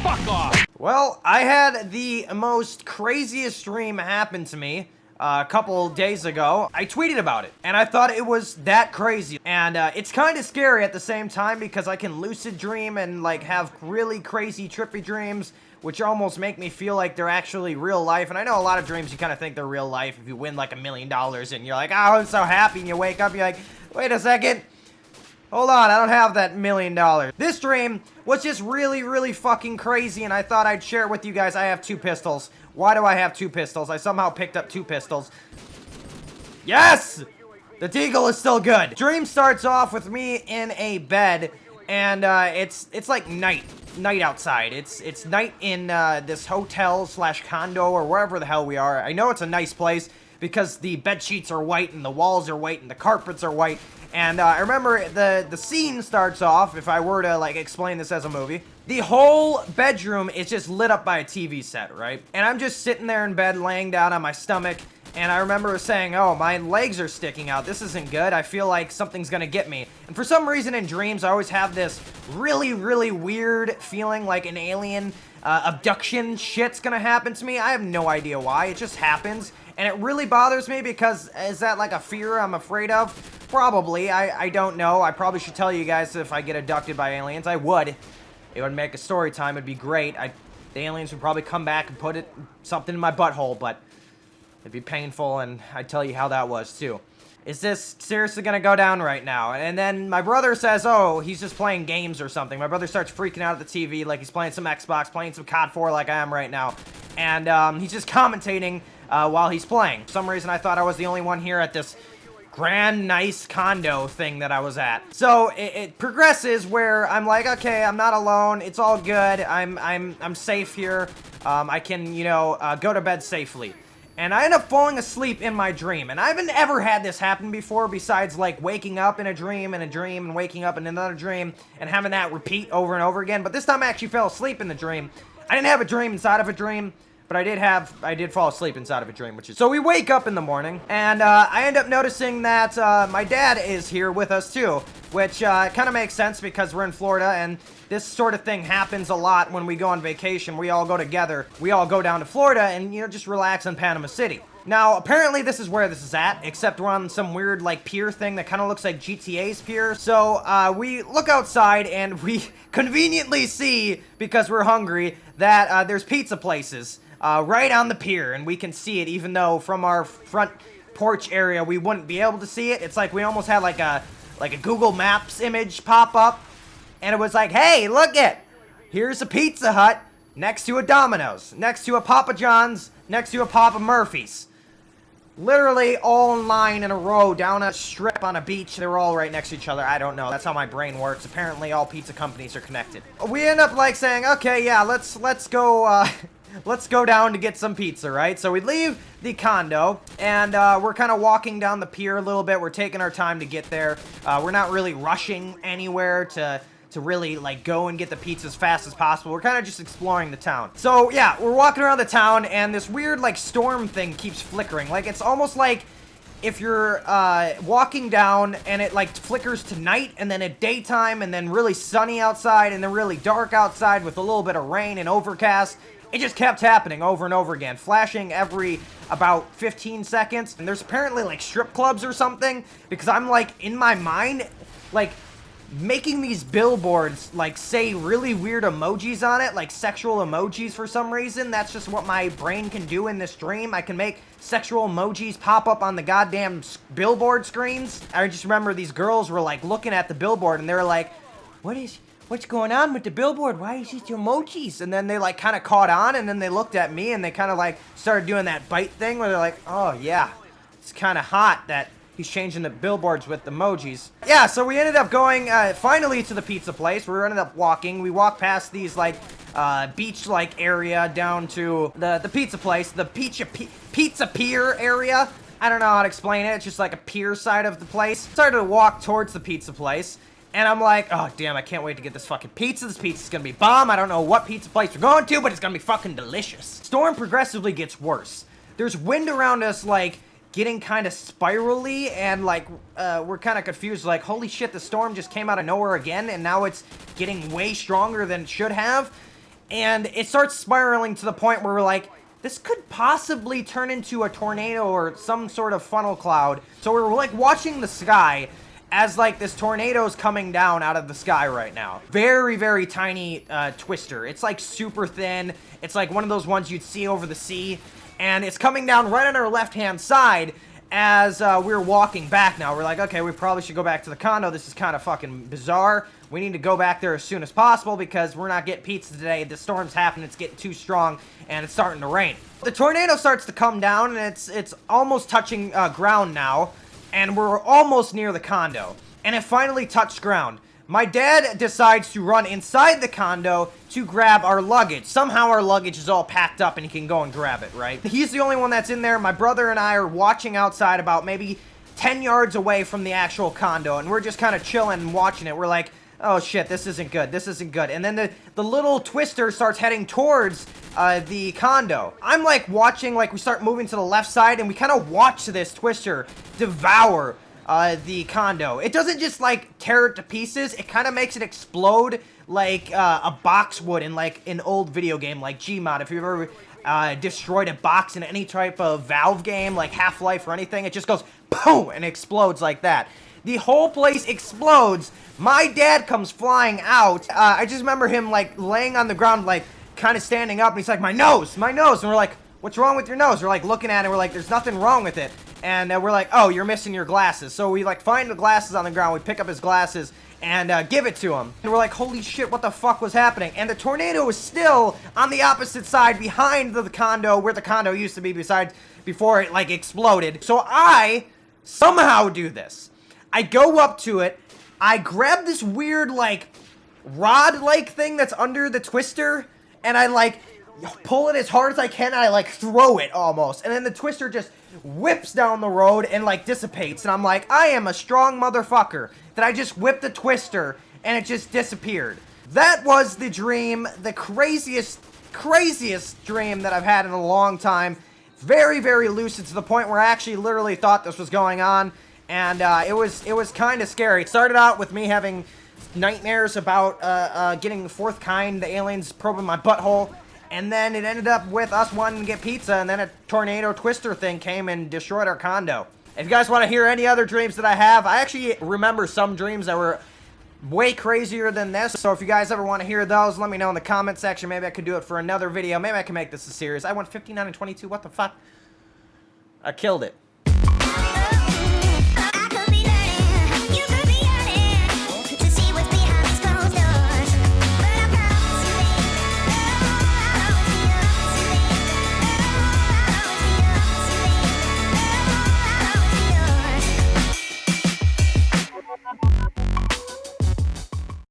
Fuck off! Well, I had the most craziest dream happen to me a couple days ago. I tweeted about it, and I thought it was that crazy. And it's kind of scary at the same time because I can lucid dream and like have really crazy trippy dreams, which almost make me feel like they're actually real life. And I know a lot of dreams you kind of think they're real life if you win like $1 million and you're like, oh, I'm so happy, and you wake up, you're like, wait a second. Hold on, I don't have that $1 million. This dream was just really, really fucking crazy, and I thought I'd share it with you guys. I have 2 pistols. Why do I have 2 pistols? I somehow picked up 2 pistols. Yes! The deagle is still good. Dream starts off with me in a bed, and it's like night outside. It's night in this hotel / condo or wherever the hell we are. I know it's a nice place because the bed sheets are white and the walls are white and the carpets are white. And I remember the scene starts off, if I were to like explain this as a movie, the whole bedroom is just lit up by a TV set, right? And I'm just sitting there in bed laying down on my stomach, and I remember saying, oh, my legs are sticking out. This isn't good. I feel like something's gonna get me. And for some reason in dreams, I always have this really, really weird feeling like an alien abduction shit's gonna happen to me. I have no idea why. It just happens. And it really bothers me because is that like a fear I'm afraid of? Probably. I don't know. I probably should tell you guys if I get abducted by aliens. I would. It would make a story time. It'd be great. The aliens would probably come back and put something in my butthole, but it'd be painful, and I'd tell you how that was, too. Is this seriously gonna go down right now? And then my brother says, oh, he's just playing games or something. My brother starts freaking out at the TV like he's playing some Xbox, playing some COD 4 like I am right now. And he's just commentating while he's playing. For some reason, I thought I was the only one here at this grand, nice condo thing that I was at. So it progresses where I'm like, okay, I'm not alone. It's all good. I'm safe here. I can, you know, go to bed safely. And I end up falling asleep in my dream. And I haven't ever had this happen before besides like waking up in a dream and waking up in another dream and having that repeat over and over again. But this time I actually fell asleep in the dream. I didn't have a dream inside of a dream, but I did fall asleep inside of a dream, which is... So we wake up in the morning, and I end up noticing that my dad is here with us too, which kind of makes sense because we're in Florida, and this sort of thing happens a lot when we go on vacation. We all go together. We all go down to Florida and, you know, just relax in Panama City. Now, apparently this is where this is at, except we're on some weird, like, pier thing that kind of looks like GTA's pier. So, we look outside, and we conveniently see, because we're hungry, that there's pizza places right on the pier, and we can see it, even though from our front porch area, we wouldn't be able to see it. It's like we almost had, like a Google Maps image pop up, and it was like, hey, look it! Here's a Pizza Hut next to a Domino's, next to a Papa John's, next to a Papa Murphy's. Literally all in line in a row down a strip on a beach. They were all right next to each other. I don't know. That's how my brain works. Apparently all pizza companies are connected. We end up like saying, okay, yeah, let's go let's go down to get some pizza, right? So we leave the condo, and we're kind of walking down the pier a little bit. We're taking our time to get there. We're not really rushing anywhere to really, like, go and get the pizza as fast as possible. We're kind of just exploring the town. So, yeah, we're walking around the town, and this weird, like, storm thing keeps flickering. Like, it's almost like if you're walking down, and it, like, flickers to night, and then at daytime, and then really sunny outside, and then really dark outside with a little bit of rain and overcast. It just kept happening over and over again, flashing every about 15 seconds. And there's apparently, like, strip clubs or something, because I'm, like, in my mind, like, making these billboards, like, say really weird emojis on it, like sexual emojis for some reason. That's just what my brain can do in this dream. I can make sexual emojis pop up on the goddamn billboard screens. I just remember these girls were, like, looking at the billboard, and they were like, what's going on with the billboard? Why is it emojis? And then they, like, kind of caught on, and then they looked at me, and they kind of, like, started doing that bite thing where they're like, oh, yeah, it's kind of hot that he's changing the billboards with emojis. Yeah, so we ended up going, finally to the pizza place. We ended up walking. We walked past these, like, beach-like area down to the pizza place, the pizza pier area. I don't know how to explain it. It's just like a pier side of the place. Started to walk towards the pizza place, and I'm like, oh, damn, I can't wait to get this fucking pizza. This pizza's gonna be bomb. I don't know what pizza place we're going to, but it's gonna be fucking delicious. Storm progressively gets worse. There's wind around us, like, getting kind of spirally, and like we're kind of confused, like holy shit, the storm just came out of nowhere again, and now it's getting way stronger than it should have. And it starts spiraling to the point where we're like, this could possibly turn into a tornado or some sort of funnel cloud. So we're like watching the sky as like this tornado is coming down out of the sky right now. Very, very tiny twister. It's like super thin. It's like one of those ones you'd see over the sea. And it's coming down right on our left-hand side as we're walking back now. We're like, okay, we probably should go back to the condo. This is kind of fucking bizarre. We need to go back there as soon as possible because we're not getting pizza today. The storm's happening. It's getting too strong, and it's starting to rain. The tornado starts to come down, and it's almost touching ground now, and we're almost near the condo. And it finally touched ground. My dad decides to run inside the condo to grab our luggage. Somehow our luggage is all packed up and he can go and grab it, right? He's the only one that's in there. My brother and I are watching outside about maybe 10 yards away from the actual condo, and we're just kind of chilling and watching it. We're like, oh shit, this isn't good. This isn't good. And then the little twister starts heading towards the condo. I'm like watching, like we start moving to the left side, and we kind of watch this twister devour the condo. It doesn't just like tear it to pieces, it kind of makes it explode like a box would in like an old video game like Gmod. If you've ever destroyed a box in any type of Valve game like Half-Life or anything, it just goes boom and explodes like that. The whole place explodes. My dad comes flying out. I just remember him like laying on the ground, like kind of standing up, and he's like, my nose, and we're like, what's wrong with your nose? We're like looking at it, we're like, there's nothing wrong with it. And we're like, oh, you're missing your glasses. So we like find the glasses on the ground, we pick up his glasses and give it to him. And we're like, holy shit, what the fuck was happening? And the tornado was still on the opposite side behind the condo, where the condo used to be before it like exploded. So I somehow do this. I go up to it, I grab this weird like rod-like thing that's under the twister, and I like pull it as hard as I can, and I like throw it almost, and then the twister just whips down the road and like dissipates, and I'm like, I am a strong motherfucker that I just whipped the twister and it just disappeared. That was the dream, the craziest dream that I've had in a long time. Very, very lucid to the point where I actually literally thought this was going on, and it was kind of scary. It started out with me having nightmares about getting the fourth kind, the aliens probing my butthole. And then it ended up with us wanting to get pizza, and then a tornado twister thing came and destroyed our condo. If you guys want to hear any other dreams that I have, I actually remember some dreams that were way crazier than this. So if you guys ever want to hear those, let me know in the comment section. Maybe I could do it for another video. Maybe I can make this a series. I went 59 and 22. What the fuck? I killed it.